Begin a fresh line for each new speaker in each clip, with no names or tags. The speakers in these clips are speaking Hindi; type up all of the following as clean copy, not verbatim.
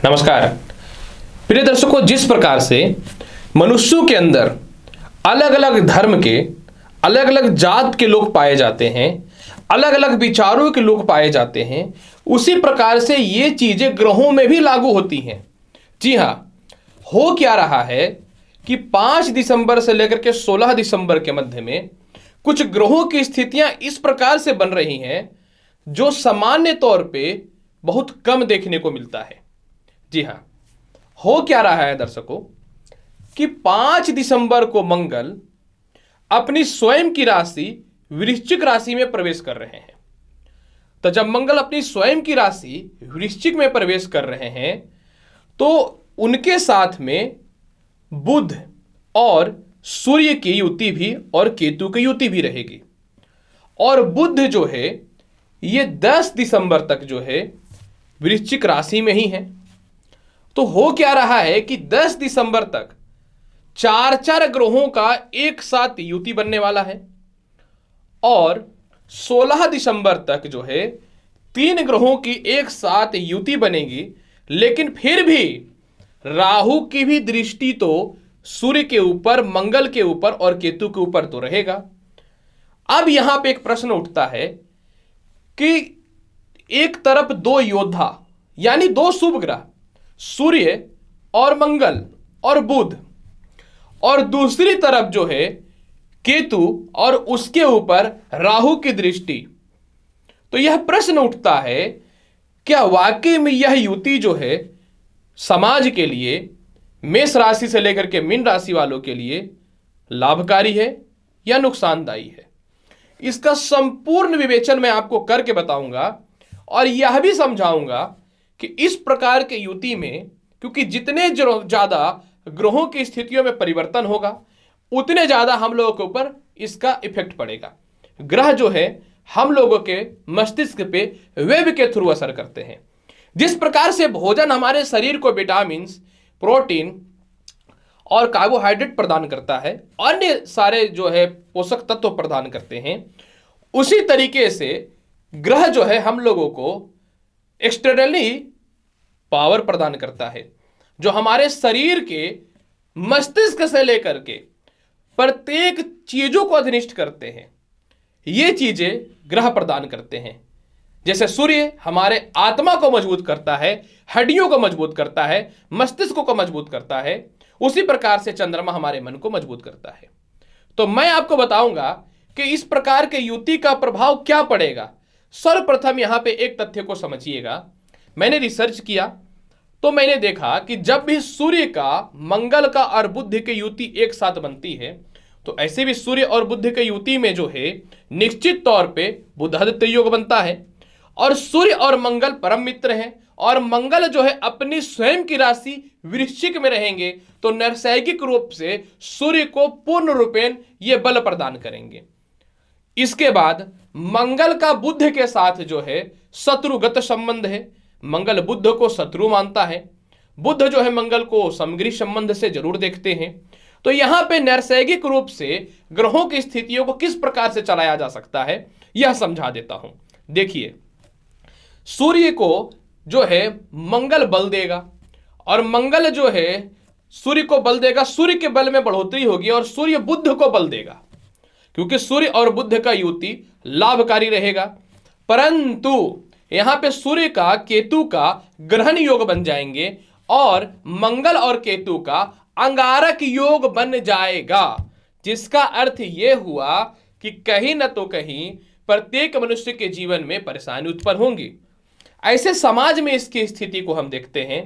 नमस्कार प्रिय दर्शकों, जिस प्रकार से मनुष्यों के अंदर अलग अलग धर्म के, अलग अलग जात के लोग पाए जाते हैं, अलग अलग विचारों के लोग पाए जाते हैं, उसी प्रकार से ये चीजें ग्रहों में भी लागू होती हैं। जी हाँ, हो क्या रहा है कि 5 दिसंबर से लेकर के 16 दिसंबर के मध्य में कुछ ग्रहों की स्थितियां इस प्रकार से बन रही हैं जो सामान्य तौर पे बहुत कम देखने को मिलता है। जी हाँ, हो क्या रहा है दर्शकों कि 5 दिसंबर को मंगल अपनी स्वयं की राशि वृश्चिक राशि में प्रवेश कर रहे हैं। तो जब मंगल अपनी स्वयं की राशि वृश्चिक में प्रवेश कर रहे हैं तो उनके साथ में बुध और सूर्य की युति भी और केतु की युति भी रहेगी। और बुध जो है ये 10 दिसंबर तक जो है वृश्चिक राशि में ही है। तो हो क्या रहा है कि 10 दिसंबर तक 4 ग्रहों का एक साथ युति बनने वाला है और 16 दिसंबर तक जो है 3 ग्रहों की एक साथ युति बनेगी। लेकिन फिर भी राहु की भी दृष्टि तो सूर्य के ऊपर, मंगल के ऊपर और केतु के ऊपर तो रहेगा। अब यहां पे एक प्रश्न उठता है कि एक तरफ 2 योद्धा यानी 2 शुभ ग्रह सूर्य और मंगल और बुध, और दूसरी तरफ जो है केतु और उसके ऊपर राहु की दृष्टि। तो यह प्रश्न उठता है, क्या वाकई में यह युति जो है समाज के लिए, मेष राशि से लेकर के मीन राशि वालों के लिए लाभकारी है या नुकसानदायी है? इसका संपूर्ण विवेचन मैं आपको करके बताऊंगा और यह भी समझाऊंगा कि इस प्रकार के युति में, क्योंकि जितने ज्यादा ग्रहों की स्थितियों में परिवर्तन होगा उतने ज्यादा हम लोगों के ऊपर इसका इफेक्ट पड़ेगा। ग्रह जो है हम लोगों के मस्तिष्क पे वेब के थ्रू असर करते हैं। जिस प्रकार से भोजन हमारे शरीर को विटामिन, प्रोटीन और कार्बोहाइड्रेट प्रदान करता है, अन्य सारे जो है पोषक तत्व प्रदान करते हैं, उसी तरीके से ग्रह जो है हम लोगों को एक्सटर्नली पावर प्रदान करता है, जो हमारे शरीर के मस्तिष्क से लेकर के प्रत्येक चीजों को अधिनिष्ठ करते हैं। ये चीजें ग्रह प्रदान करते हैं। जैसे सूर्य हमारे आत्मा को मजबूत करता है, हड्डियों को मजबूत करता है, मस्तिष्क को मजबूत करता है, उसी प्रकार से चंद्रमा हमारे मन को मजबूत करता है। तो मैं आपको बताऊंगा कि इस प्रकार के युति का प्रभाव क्या पड़ेगा। सर्वप्रथम यहां पे एक तथ्य को समझिएगा। मैंने रिसर्च किया तो मैंने देखा कि जब भी सूर्य का, मंगल का और बुध की युति एक साथ बनती है तो ऐसे भी सूर्य और बुध की युति में जो है निश्चित तौर पे बुधादित्य योग बनता है। और सूर्य और मंगल परम मित्र हैं और मंगल जो है अपनी स्वयं की राशि वृश्चिक में रहेंगे तो नैसर्गिक रूप से सूर्य को पूर्ण रूपेण ये बल प्रदान करेंगे। इसके बाद मंगल का बुध के साथ जो है शत्रुगत संबंध है। मंगल बुध को शत्रु मानता है, बुध जो है मंगल को समग्री संबंध से जरूर देखते हैं। तो यहां पे नैसर्गिक रूप से ग्रहों की स्थितियों को किस प्रकार से चलाया जा सकता है यह समझा देता हूं। देखिए, सूर्य को जो है मंगल बल देगा और मंगल जो है सूर्य को बल देगा, सूर्य के बल में बढ़ोतरी होगी और सूर्य बुध को बल देगा, क्योंकि सूर्य और बुध का युति लाभकारी रहेगा। परंतु यहां पे सूर्य का केतु का ग्रहण योग बन जाएंगे और मंगल और केतु का अंगारक योग बन जाएगा, जिसका अर्थ यह हुआ कि कहीं न तो कहीं प्रत्येक मनुष्य के जीवन में परेशानी उत्पन्न होंगी। ऐसे समाज में इसकी स्थिति को हम देखते हैं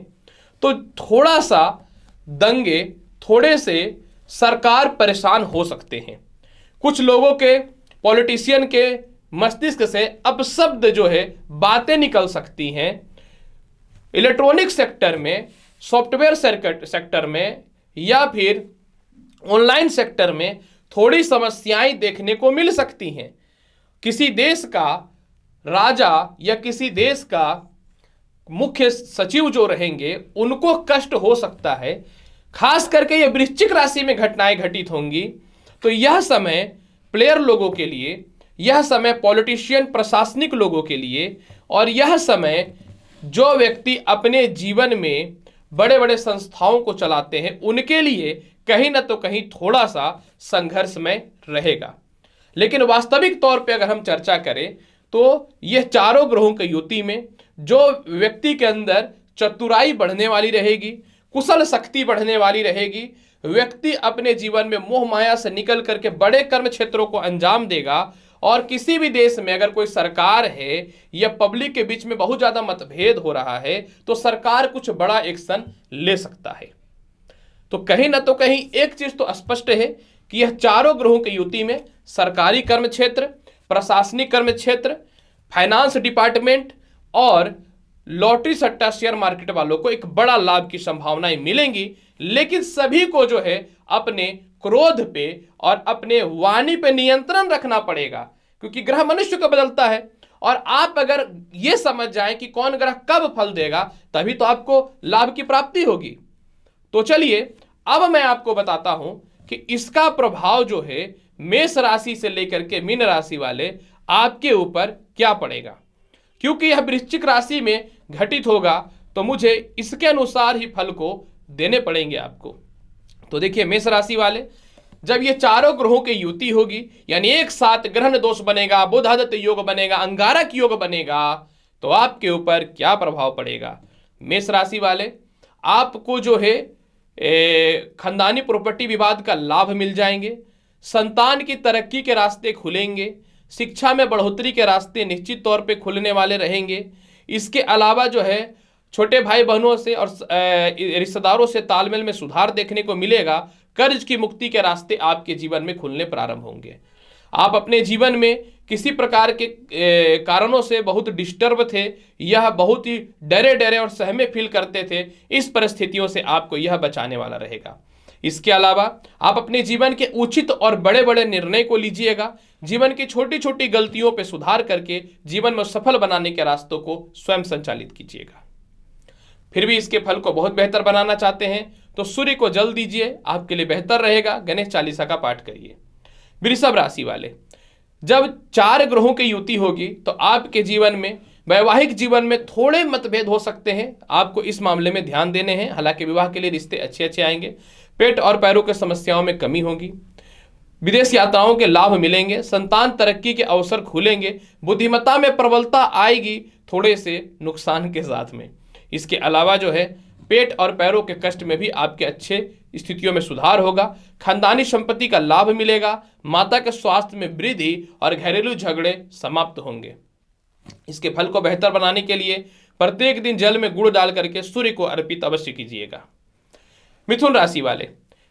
तो थोड़ा सा दंगे, थोड़े से सरकार परेशान हो सकते हैं। कुछ लोगों के, पॉलिटिशियन के मस्तिष्क से अपशब्द जो है बातें निकल सकती हैं। इलेक्ट्रॉनिक सेक्टर में, सॉफ्टवेयर सेक्टर में या फिर ऑनलाइन सेक्टर में थोड़ी समस्याएं देखने को मिल सकती हैं। किसी देश का राजा या किसी देश का मुख्य सचिव जो रहेंगे उनको कष्ट हो सकता है। खास करके ये वृश्चिक राशि में घटनाएं घटित होंगी। तो यह समय प्लेयर लोगों के लिए, यह समय पॉलिटिशियन, प्रशासनिक लोगों के लिए और यह समय जो व्यक्ति अपने जीवन में बड़े बड़े संस्थाओं को चलाते हैं उनके लिए कहीं ना तो कहीं थोड़ा सा संघर्षमय रहेगा। लेकिन वास्तविक तौर पे अगर हम चर्चा करें तो यह चारों ग्रहों की युति में जो व्यक्ति के अंदर चतुराई बढ़ने वाली रहेगी, कुशल शक्ति बढ़ने वाली रहेगी, व्यक्ति अपने जीवन में मोह माया से निकल करके बड़े कर्म क्षेत्रों को अंजाम देगा। और किसी भी देश में अगर कोई सरकार है या पब्लिक के बीच में बहुत ज्यादा मतभेद हो रहा है तो सरकार कुछ बड़ा एक्शन ले सकता है। तो कहीं ना तो कहीं एक चीज तो स्पष्ट है कि यह चारों ग्रहों की युति में सरकारी कर्म क्षेत्र, प्रशासनिक कर्म क्षेत्र, फाइनेंस डिपार्टमेंट और लॉटरी सट्टा शेयर मार्केट वालों को एक बड़ा लाभ की संभावनाएं मिलेंगी। लेकिन सभी को जो है अपने क्रोध पे और अपने वाणी पे नियंत्रण रखना पड़ेगा, क्योंकि ग्रह मनुष्य को बदलता है। और आप अगर ये समझ जाएं कि कौन ग्रह कब फल देगा तभी तो आपको लाभ की प्राप्ति होगी। तो चलिए अब मैं आपको बताता हूं कि इसका प्रभाव जो है मेष राशि से लेकर के मीन राशि वाले आपके ऊपर क्या पड़ेगा। क्योंकि यह वृश्चिक राशि में घटित होगा तो मुझे इसके अनुसार ही फल को देने पड़ेंगे आपको। तो देखिए मेष राशि वाले, जब ये चारों ग्रहों की युति होगी यानी एक साथ ग्रहण दोष बनेगा, बुध आदित्य योग बनेगा, अंगारक योग बनेगा, तो आपके ऊपर क्या प्रभाव पड़ेगा। मेष राशि वाले, आपको जो है खानदानी प्रॉपर्टी विवाद का लाभ मिल जाएंगे, संतान की तरक्की के रास्ते खुलेंगे, शिक्षा में बढ़ोतरी के रास्ते निश्चित तौर पे खुलने वाले रहेंगे। इसके अलावा जो है छोटे भाई बहनों से और रिश्तेदारों से तालमेल में सुधार देखने को मिलेगा। कर्ज की मुक्ति के रास्ते आपके जीवन में खुलने प्रारंभ होंगे। आप अपने जीवन में किसी प्रकार के कारणों से बहुत डिस्टर्ब थे, यह बहुत ही डरे डरे और सहमे फील करते थे, इस परिस्थितियों से आपको यह बचाने वाला रहेगा। इसके अलावा आप अपने जीवन के उचित और बड़े बड़े निर्णय को लीजिएगा। जीवन की छोटी छोटी गलतियों पर सुधार करके जीवन में सफल बनाने के रास्तों को स्वयं संचालित कीजिएगा। फिर भी इसके फल को बहुत बेहतर बनाना चाहते हैं तो सूर्य को जल दीजिए, आपके लिए बेहतर रहेगा। गणेश चालीसा का पाठ करिए। वृषभ राशि वाले, जब चार ग्रहों की युति होगी तो आपके जीवन में वैवाहिक जीवन में थोड़े मतभेद हो सकते हैं, आपको इस मामले में ध्यान देने हैं। हालांकि विवाह के लिए रिश्ते अच्छे अच्छे आएंगे। पेट और पैरों की समस्याओं में कमी होगी। विदेश यात्राओं के लाभ मिलेंगे। संतान तरक्की के अवसर खुलेंगे। बुद्धिमत्ता में प्रबलता आएगी, थोड़े से नुकसान के साथ में। इसके अलावा जो है पेट और पैरों के कष्ट में भी आपके अच्छे स्थितियों में सुधार होगा। खानदानी संपत्ति का लाभ मिलेगा। माता के स्वास्थ्य में वृद्धि और घरेलू झगड़े समाप्त होंगे। इसके फल को बेहतर बनाने के लिए प्रत्येक दिन जल में गुड़ डाल करके सूर्य को अर्पित अवश्य कीजिएगा। मिथुन राशि वाले,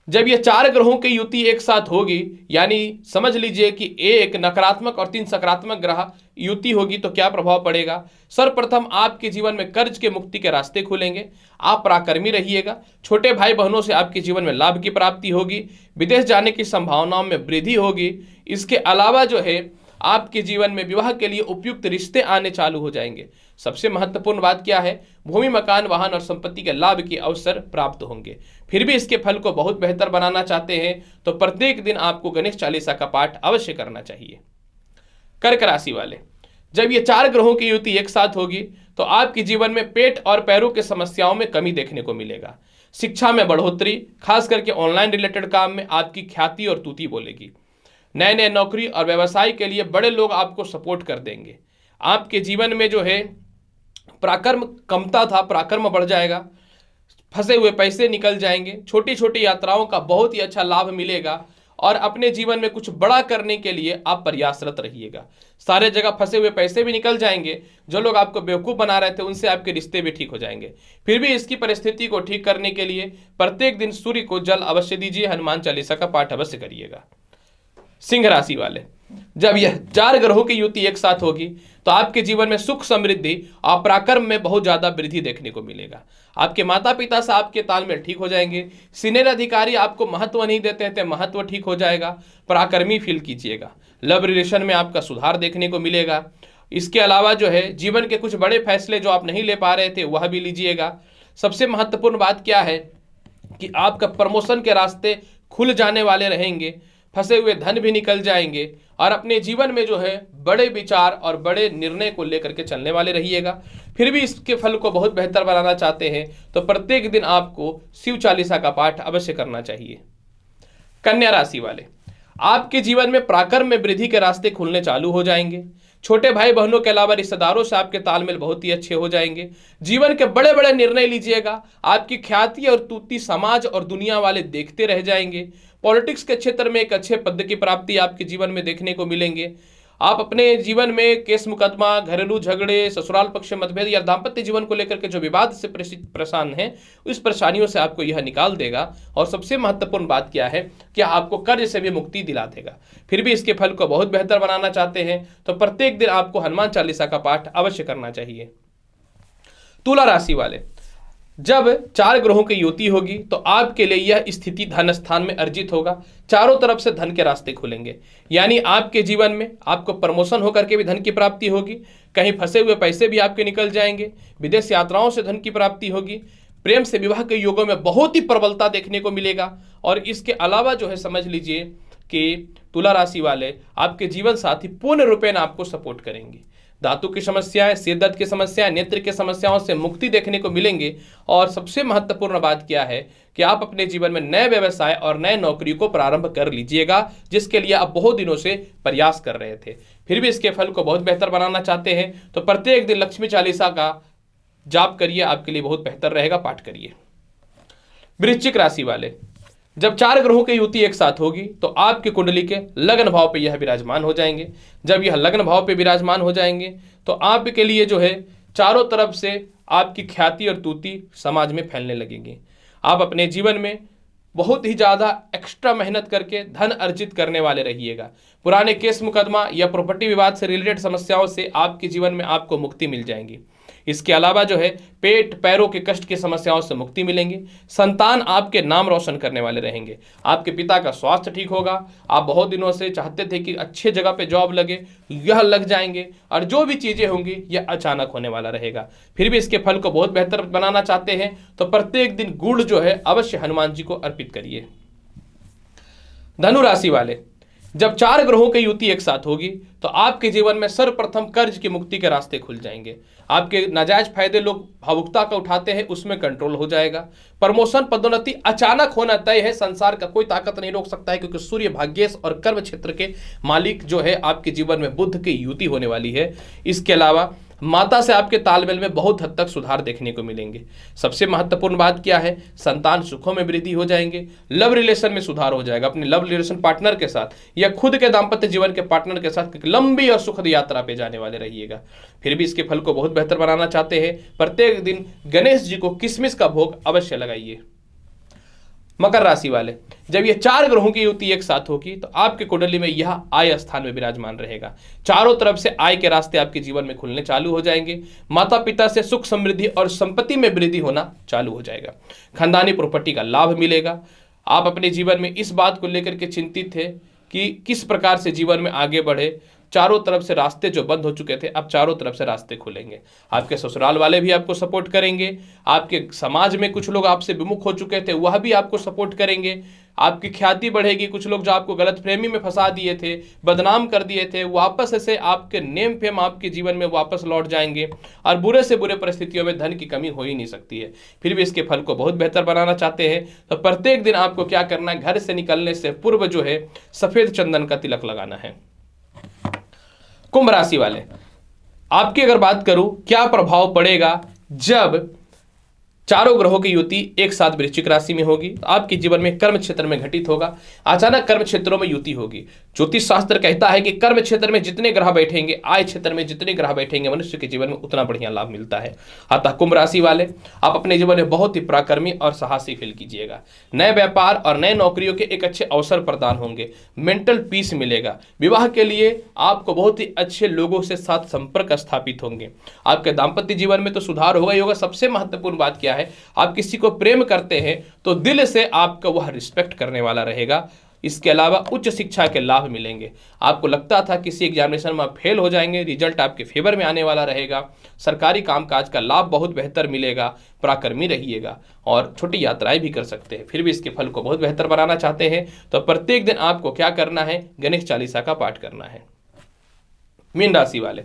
जब ये चार ग्रहों की युति एक साथ होगी, यानी समझ लीजिए कि एक नकारात्मक और 3 सकारात्मक ग्रह युति होगी, तो क्या प्रभाव पड़ेगा। सर्वप्रथम आपके जीवन में कर्ज के मुक्ति के रास्ते खुलेंगे। आप पराक्रमी रहिएगा। छोटे भाई बहनों से आपके जीवन में लाभ की प्राप्ति होगी। विदेश जाने की संभावनाओं में वृद्धि होगी। इसके अलावा जो है आपके जीवन में विवाह के लिए उपयुक्त रिश्ते आने चालू हो जाएंगे। सबसे महत्वपूर्ण बात क्या है, भूमि, मकान, वाहन और संपत्ति के लाभ के अवसर प्राप्त होंगे। फिर भी इसके फल को बहुत बेहतर बनाना चाहते हैं तो प्रत्येक दिन आपको गणेश चालीसा का पाठ अवश्य करना चाहिए। कर्क राशि वाले, जब ये चार ग्रहों की युति एक साथ होगी तो आपके जीवन में पेट और पैरों की समस्याओं में कमी देखने को मिलेगा। शिक्षा में बढ़ोतरी, खास करके ऑनलाइन रिलेटेड काम में आपकी ख्याति और तूती बोलेगी। नए नए नौकरी और व्यवसाय के लिए बड़े लोग आपको सपोर्ट कर देंगे। आपके जीवन में जो है पराक्रम कमता था, पराक्रम बढ़ जाएगा। फंसे हुए पैसे निकल जाएंगे। छोटी छोटी यात्राओं का बहुत ही अच्छा लाभ मिलेगा और अपने जीवन में कुछ बड़ा करने के लिए आप प्रयासरत रहिएगा। सारे जगह फंसे हुए पैसे भी निकल जाएंगे। जो लोग आपको बेवकूफ़ बना रहे थे उनसे आपके रिश्ते भी ठीक हो जाएंगे। फिर भी इसकी परिस्थिति को ठीक करने के लिए प्रत्येक दिन सूर्य को जल अवश्य दीजिए। हनुमान चालीसा का पाठ अवश्य करिएगा। सिंह राशि वाले, जब यह चार ग्रहों की युति एक साथ होगी तो आपके जीवन में सुख, समृद्धि और पराक्रम में बहुत ज्यादा वृद्धि देखने को मिलेगा। आपके माता पिता से आपके तालमेल ठीक हो जाएंगे। सीनियर अधिकारी आपको महत्व नहीं देते थे, महत्व ठीक हो जाएगा। पराक्रमी फील कीजिएगा। लव रिलेशन में आपका सुधार देखने को मिलेगा। इसके अलावा जो है जीवन के कुछ बड़े फैसले जो आप नहीं ले पा रहे थे वह भी लीजिएगा। सबसे महत्वपूर्ण बात क्या है कि आपका प्रमोशन के रास्ते खुल जाने वाले रहेंगे। फंसे हुए धन भी निकल जाएंगे और अपने जीवन में जो है बड़े विचार और बड़े निर्णय को लेकर के चलने वाले रहिएगा। फिर भी इसके फल को बहुत बेहतर बनाना चाहते हैं तो प्रत्येक दिन आपको शिव चालीसा का पाठ अवश्य करना चाहिए। कन्या राशि वाले, आपके जीवन में पराक्रम में वृद्धि के रास्ते खुलने चालू हो जाएंगे। छोटे भाई बहनों के अलावा रिश्तेदारों से आपके तालमेल बहुत ही अच्छे हो जाएंगे। जीवन के बड़े बड़े निर्णय लीजिएगा। आपकी ख्याति और तूती समाज और दुनिया वाले देखते रह जाएंगे। पॉलिटिक्स के क्षेत्र में एक अच्छे पद की प्राप्ति आपके जीवन में देखने को मिलेंगे। आप अपने जीवन में केस मुकदमा, घरेलू झगड़े, ससुराल पक्ष में मतभेद या दाम्पत्य जीवन को लेकर के जो विवाद से परेशान हैं, उस परेशानियों से आपको यह निकाल देगा। और सबसे महत्वपूर्ण बात क्या है कि आपको कर्ज से भी मुक्ति दिला देगा। फिर भी इसके फल को बहुत बेहतर बनाना चाहते हैं तो प्रत्येक दिन आपको हनुमान चालीसा का पाठ अवश्य करना चाहिए। तुला राशि वाले, जब 4 ग्रहों की युति होगी तो आपके लिए यह स्थिति धन स्थान में अर्जित होगा। चारों तरफ से धन के रास्ते खुलेंगे, यानी आपके जीवन में आपको प्रमोशन होकर के भी धन की प्राप्ति होगी। कहीं फंसे हुए पैसे भी आपके निकल जाएंगे। विदेश यात्राओं से धन की प्राप्ति होगी। प्रेम से विवाह के योगों में बहुत ही प्रबलता देखने को मिलेगा। और इसके अलावा जो है समझ लीजिए कि तुला राशि वाले आपके जीवन साथी पूर्ण रूपेण आपको सपोर्ट करेंगे। धातु की समस्याएं, सिर दर्द की समस्याएं, नेत्र की समस्याओं से मुक्ति देखने को मिलेंगे। और सबसे महत्वपूर्ण बात क्या है कि आप अपने जीवन में नए व्यवसाय और नए नौकरी को प्रारंभ कर लीजिएगा, जिसके लिए आप बहुत दिनों से प्रयास कर रहे थे। फिर भी इसके फल को बहुत बेहतर बनाना चाहते हैं तो प्रत्येक दिन लक्ष्मी चालीसा का जाप करिए, आपके लिए बहुत बेहतर रहेगा, पाठ करिए। वृश्चिक राशि वाले, जब 4 ग्रहों की युति एक साथ होगी तो आपकी कुंडली के लग्न भाव पे यह विराजमान हो जाएंगे। जब यह लग्न भाव पे विराजमान हो जाएंगे तो आपके लिए जो है चारों तरफ से आपकी ख्याति और तूती समाज में फैलने लगेगी। आप अपने जीवन में बहुत ही ज़्यादा एक्स्ट्रा मेहनत करके धन अर्जित करने वाले रहिएगा। पुराने केस मुकदमा या प्रॉपर्टी विवाद से रिलेटेड समस्याओं से आपके जीवन में आपको मुक्ति मिल जाएंगी। इसके अलावा जो है पेट पैरों के कष्ट की समस्याओं से मुक्ति मिलेंगी। संतान आपके नाम रोशन करने वाले रहेंगे। आपके पिता का स्वास्थ्य ठीक होगा। आप बहुत दिनों से चाहते थे कि अच्छे जगह पे जॉब लगे, यह लग जाएंगे। और जो भी चीज़ें होंगी यह अचानक होने वाला रहेगा। फिर भी इसके फल को बहुत बेहतर बनाना चाहते हैं तो प्रत्येक दिन गुड़ जो है अवश्य हनुमान जी को अर्पित करिए। धनु राशि वाले, जब 4 ग्रहों की युति एक साथ होगी तो आपके जीवन में सर्वप्रथम कर्ज की मुक्ति के रास्ते खुल जाएंगे। आपके नाजायज फायदे लोग भावुकता का उठाते हैं, उसमें कंट्रोल हो जाएगा। प्रमोशन पदोन्नति अचानक होना तय है। संसार का कोई ताकत नहीं रोक सकता है, क्योंकि सूर्य भाग्येश और कर्म क्षेत्र के मालिक जो है आपके जीवन में बुध की युति होने वाली है। इसके अलावा माता से आपके तालमेल में बहुत हद तक सुधार देखने को मिलेंगे। सबसे महत्वपूर्ण बात क्या है, संतान सुखों में वृद्धि हो जाएंगे। लव रिलेशन में सुधार हो जाएगा। अपने लव रिलेशन पार्टनर के साथ या खुद के दाम्पत्य जीवन के पार्टनर के साथ लंबी और सुखद यात्रा पे जाने वाले रहिएगा। फिर भी इसके फल को बहुत बेहतर बनाना चाहते हैं, प्रत्येक दिन गणेश जी को किशमिश का भोग अवश्य लगाइए। मकर राशि वाले, जब ये 4 ग्रहों की युति एक साथ होगी तो आपके कुंडली में यह आय स्थान में विराजमान रहेगा। चारों तरफ से आय के रास्ते आपके जीवन में खुलने चालू हो जाएंगे। माता पिता से सुख समृद्धि और संपत्ति में वृद्धि होना चालू हो जाएगा। खानदानी प्रॉपर्टी का लाभ मिलेगा। आप अपने जीवन में इस बात को लेकर के चिंतित थे कि किस प्रकार से जीवन में आगे बढ़े। चारों तरफ से रास्ते जो बंद हो चुके थे, अब चारों तरफ से रास्ते खुलेंगे। आपके ससुराल वाले भी आपको सपोर्ट करेंगे। आपके समाज में कुछ लोग आपसे विमुख हो चुके थे, वह भी आपको सपोर्ट करेंगे। आपकी ख्याति बढ़ेगी। कुछ लोग जो आपको गलतफहमी में फंसा दिए थे, बदनाम कर दिए थे, वापस से आपके नेम फेम आपके जीवन में वापस लौट जाएंगे। और बुरे से बुरे परिस्थितियों में धन की कमी हो ही नहीं सकती है। फिर भी इसके फल को बहुत बेहतर बनाना चाहते हैं तो प्रत्येक दिन आपको क्या करना है, घर से निकलने से पूर्व जो है सफेद चंदन का तिलक लगाना है। कुंभ राशि वाले, आपकी अगर बात करूं क्या प्रभाव पड़ेगा जब 4 ग्रहों की युति एक साथ वृश्चिक राशि में होगी, तो आपके जीवन में कर्म क्षेत्र में घटित होगा। अचानक कर्म क्षेत्रों में युति होगी। ज्योतिष शास्त्र कहता है कि कर्म क्षेत्र में जितने ग्रह बैठेंगे, आय क्षेत्र में जितने ग्रह बैठेंगे, मनुष्य के जीवन में उतना बढ़िया लाभ मिलता है। अतः कुंभ राशि वाले आप अपने जीवन में बहुत ही पराक्रमी और साहसी फील कीजिएगा। नए व्यापार और नए नौकरियों के एक अच्छे अवसर प्रदान होंगे। मेंटल पीस मिलेगा। विवाह के लिए आपको बहुत ही अच्छे लोगों से साथ संपर्क स्थापित होंगे। आपके दाम्पत्य जीवन में तो सुधार होगा ही होगा। सबसे महत्वपूर्ण बात क्या है, आप किसी को प्रेम करते हैं तो दिल से आपका वह रिस्पेक्ट करने वाला रहेगा। इसके अलावा उच्च शिक्षा के लाभ मिलेंगे। आपको लगता था किसी एग्जामिनेशन में आप फेल हो जाएंगे, रिजल्ट आपके फेवर में आने वाला रहेगा, सरकारी कामकाज का लाभ बहुत बेहतर मिलेगा, पराक्रमी रहिएगा और छोटी यात्राएं भी कर सकते हैं, फिर भी इसके फल को बहुत बेहतर बनाना चाहते हैं तो प्रत्येक दिन आपको क्या करना है, गणेश चालीसा का पाठ करना है। मीन राशि वाले,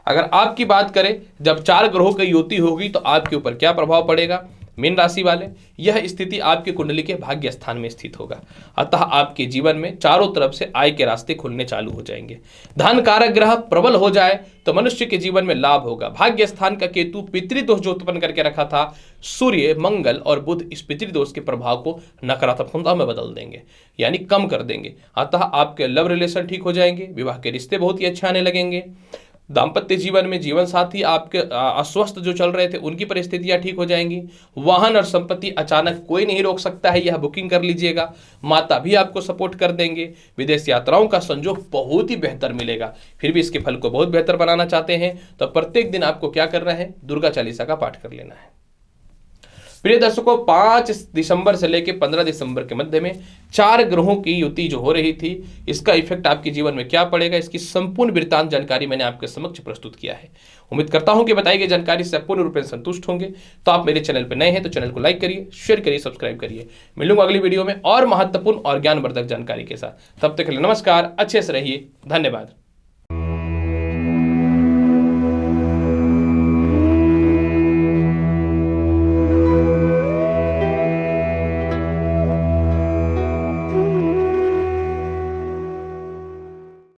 अगर आपकी बात करें जब 4 ग्रहों की युति होगी तो आपके ऊपर क्या प्रभाव पड़ेगा। मीन राशि वाले, यह स्थिति आपकी कुंडली के भाग्य स्थान में स्थित होगा, अतः आपके जीवन में चारों तरफ से आय के रास्ते खुलने चालू हो जाएंगे। धन कारक ग्रह प्रबल हो जाए तो मनुष्य के जीवन में लाभ होगा। भाग्य स्थान का केतु पितृदोष जो उत्पन्न करके रखा था, सूर्य, मंगल और बुध इस पितृदोष के प्रभाव को नकारात्मकता में बदल देंगे, यानी कम कर देंगे, अतः आपके लव रिलेशन ठीक हो जाएंगे, विवाह के रिश्ते बहुत ही अच्छे आने लगेंगे। दाम्पत्य जीवन में जीवन साथी आपके अस्वस्थ जो चल रहे थे उनकी परिस्थितियां ठीक हो जाएंगी। वाहन और संपत्ति अचानक कोई नहीं रोक सकता है, यह बुकिंग कर लीजिएगा। माता भी आपको सपोर्ट कर देंगे। विदेश यात्राओं का संयोग बहुत ही बेहतर मिलेगा। फिर भी इसके फल को बहुत बेहतर बनाना चाहते हैं तो प्रत्येक दिन आपको क्या करना है, दुर्गा चालीसा का पाठ कर लेना है। प्रिय दर्शकों, 5 दिसंबर से लेकर 15 दिसंबर के मध्य में 4 ग्रहों की युति जो हो रही थी, इसका इफेक्ट आपके जीवन में क्या पड़ेगा, इसकी संपूर्ण वृत्तांत जानकारी मैंने आपके समक्ष प्रस्तुत किया है। उम्मीद करता हूं कि बताई गई जानकारी से पूर्ण रूप से संतुष्ट होंगे। तो आप मेरे चैनल पर नए हैं तो चैनल को लाइक करिए, शेयर करिए, सब्सक्राइब करिए। मिलूंगा अगली वीडियो में और महत्वपूर्ण और ज्ञानवर्धक जानकारी के साथ। तब तक के लिए नमस्कार, अच्छे से रहिए, धन्यवाद।